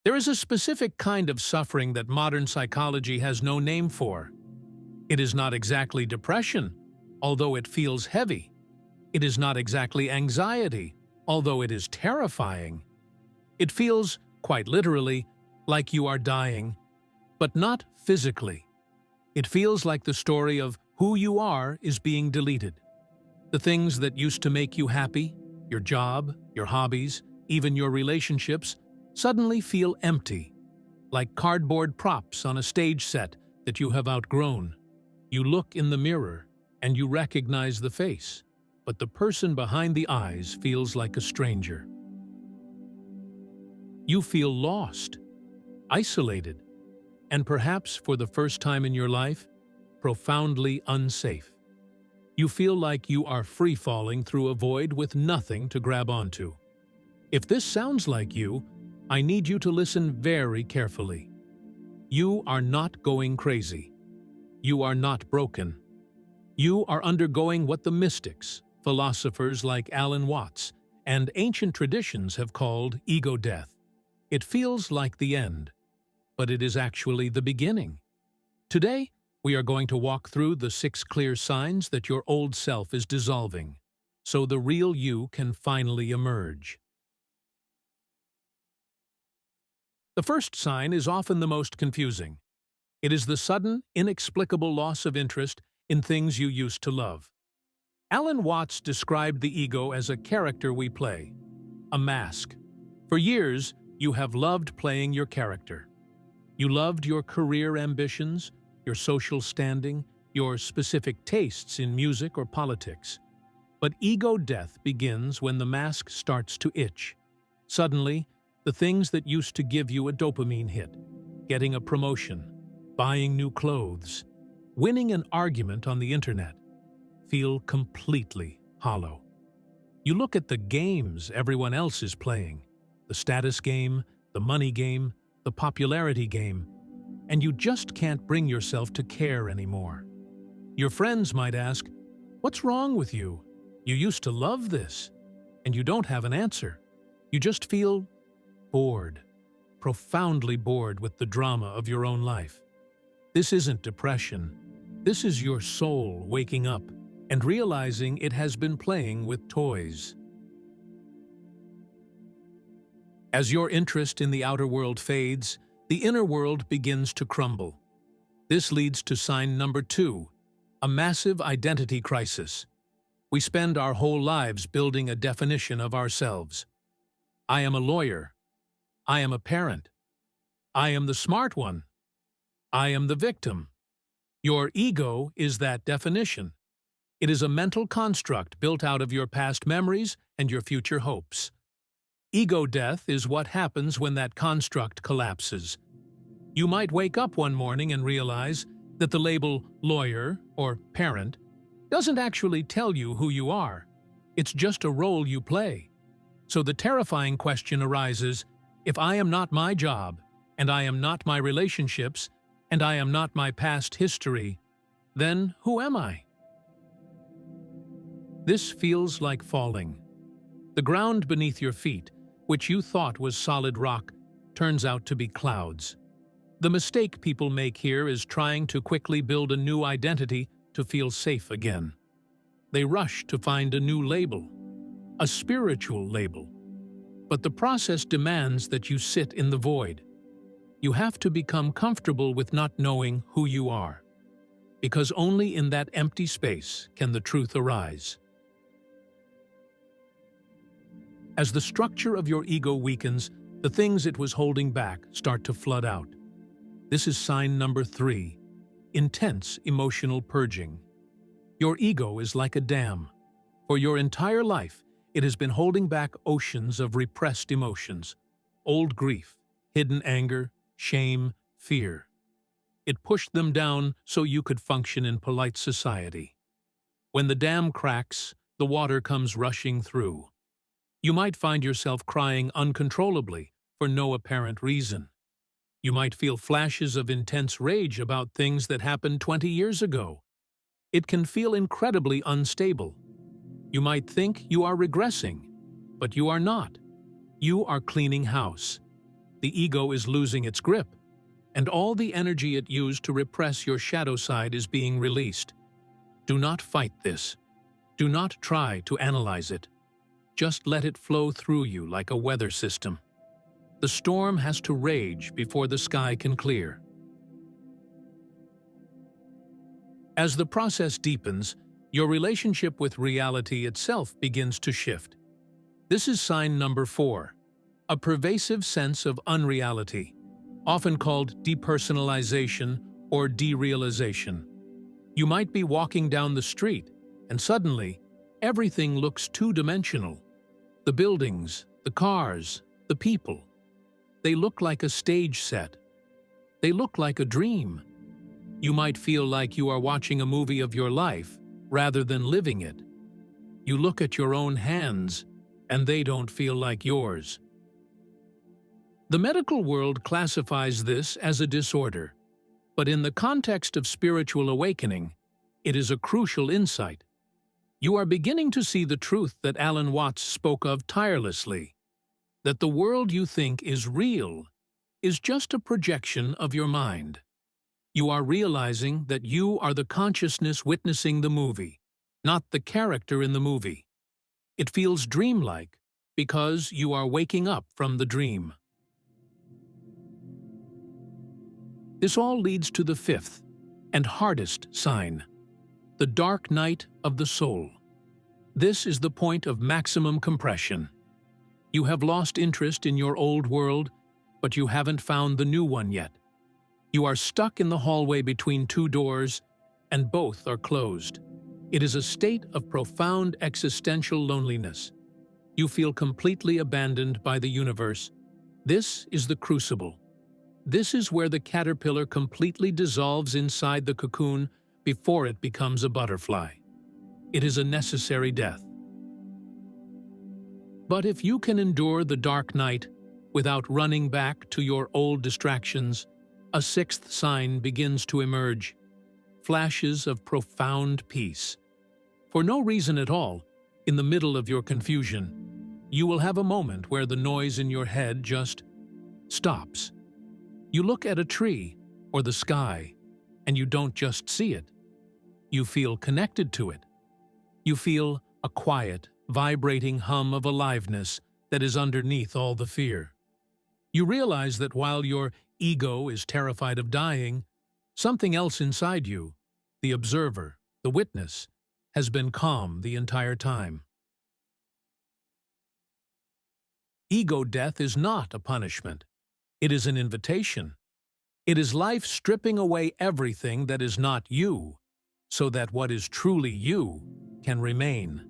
There is a specific kind of suffering that modern psychology has no name for. It is not exactly depression, although it feels heavy. It is not exactly anxiety, although it is terrifying. It feels, quite literally, like you are dying, but not physically. It feels like the story of who you are is being deleted. The things that used to make you happy, your job, your hobbies, even your relationships, suddenly feel empty, like cardboard props on a stage set that you have outgrown. You look in the mirror and you recognize the face, but the person behind the eyes feels like a stranger. You feel lost, isolated, and perhaps for the first time in your life, profoundly unsafe. You feel like you are free-falling through a void with nothing to grab onto. If this sounds like you, I need you to listen very carefully. You are not going crazy. You are not broken. You are undergoing what the mystics, philosophers like Alan Watts, and ancient traditions have called ego death. It feels like the end, but it is actually the beginning. Today, we are going to walk through the 6 clear signs that your old self is dissolving, so the real you can finally emerge. The first sign is often the most confusing. It is the sudden, inexplicable loss of interest in things you used to love. Alan Watts described the ego as a character we play, a mask. For years, you have loved playing your character. You loved your career ambitions, your social standing, your specific tastes in music or politics. But ego death begins when the mask starts to itch. Suddenly, the things that used to give you a dopamine hit, getting a promotion, buying new clothes, winning an argument on the internet, feel completely hollow. You look at the games everyone else is playing, the status game, the money game, the popularity game, and you just can't bring yourself to care anymore. Your friends might ask, "What's wrong with you? You used to love this." And you don't have an answer. You just feel bored, profoundly bored with the drama of your own life. This isn't depression. This is your soul waking up and realizing it has been playing with toys. As your interest in the outer world fades, the inner world begins to crumble. This leads to sign number 2, a massive identity crisis. We spend our whole lives building a definition of ourselves. I am a lawyer. I am a parent. I am the smart one. I am the victim. Your ego is that definition. It is a mental construct built out of your past memories and your future hopes. Ego death is what happens when that construct collapses. You might wake up one morning and realize that the label lawyer or parent doesn't actually tell you who you are. It's just a role you play. So the terrifying question arises, if I am not my job, and I am not my relationships, and I am not my past history, then who am I? This feels like falling. The ground beneath your feet, which you thought was solid rock, turns out to be clouds. The mistake people make here is trying to quickly build a new identity to feel safe again. They rush to find a new label, a spiritual label. But the process demands that you sit in the void. You have to become comfortable with not knowing who you are, because only in that empty space can the truth arise. As the structure of your ego weakens, the things it was holding back start to flood out. This is sign number 3, intense emotional purging. Your ego is like a dam. For your entire life, it has been holding back oceans of repressed emotions, old grief, hidden anger, shame, fear. It pushed them down so you could function in polite society. When the dam cracks, the water comes rushing through. You might find yourself crying uncontrollably for no apparent reason. You might feel flashes of intense rage about things that happened 20 years ago. It can feel incredibly unstable. You might think you are regressing, but you are not. You are cleaning house. the ego is losing its grip, and all the energy it used to repress your shadow side is being released. Do not fight this. Do not try to analyze it. Just let it flow through you like a weather system. The storm has to rage before the sky can clear. As the process deepens, your relationship with reality itself begins to shift. This is sign number 4, a pervasive sense of unreality, often called depersonalization or derealization. You might be walking down the street, and suddenly, everything looks two-dimensional. The buildings, the cars, the people. They look like a stage set. They look like a dream. You might feel like you are watching a movie of your life rather than living it. You look at your own hands, and they don't feel like yours. The medical world classifies this as a disorder, but in the context of spiritual awakening, it is a crucial insight. You are beginning to see the truth that Alan Watts spoke of tirelessly, that the world you think is real is just a projection of your mind. You are realizing that you are the consciousness witnessing the movie, not the character in the movie. It feels dreamlike because you are waking up from the dream. This all leads to the 5th and hardest sign, the dark night of the soul. This is the point of maximum compression. You have lost interest in your old world, but you haven't found the new one yet. You are stuck in the hallway between 2 doors, and both are closed. It is a state of profound existential loneliness. You feel completely abandoned by the universe. This is the crucible. This is where the caterpillar completely dissolves inside the cocoon before it becomes a butterfly. It is a necessary death. But if you can endure the dark night without running back to your old distractions, a 6th sign begins to emerge, flashes of profound peace. For no reason at all, in the middle of your confusion, you will have a moment where the noise in your head just stops. You look at a tree or the sky, and you don't just see it. You feel connected to it. You feel a quiet, vibrating hum of aliveness that is underneath all the fear. You realize that while your ego is terrified of dying, something else inside you, the observer, the witness, has been calm the entire time. Ego death is not a punishment. It is an invitation. It is life stripping away everything that is not you, so that what is truly you can remain.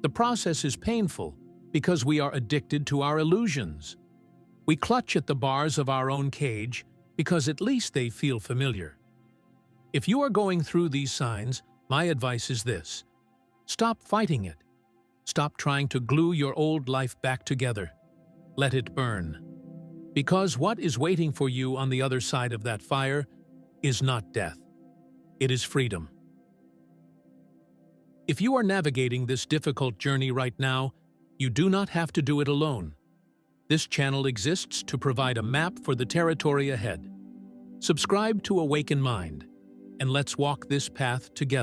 The process is painful because we are addicted to our illusions. We clutch at the bars of our own cage because at least they feel familiar. If you are going through these signs, my advice is this: stop fighting it. Stop trying to glue your old life back together. Let it burn. Because what is waiting for you on the other side of that fire is not death. It is freedom. If you are navigating this difficult journey right now, you do not have to do it alone. This channel exists to provide a map for the territory ahead. Subscribe to AwakenMind, and let's walk this path together.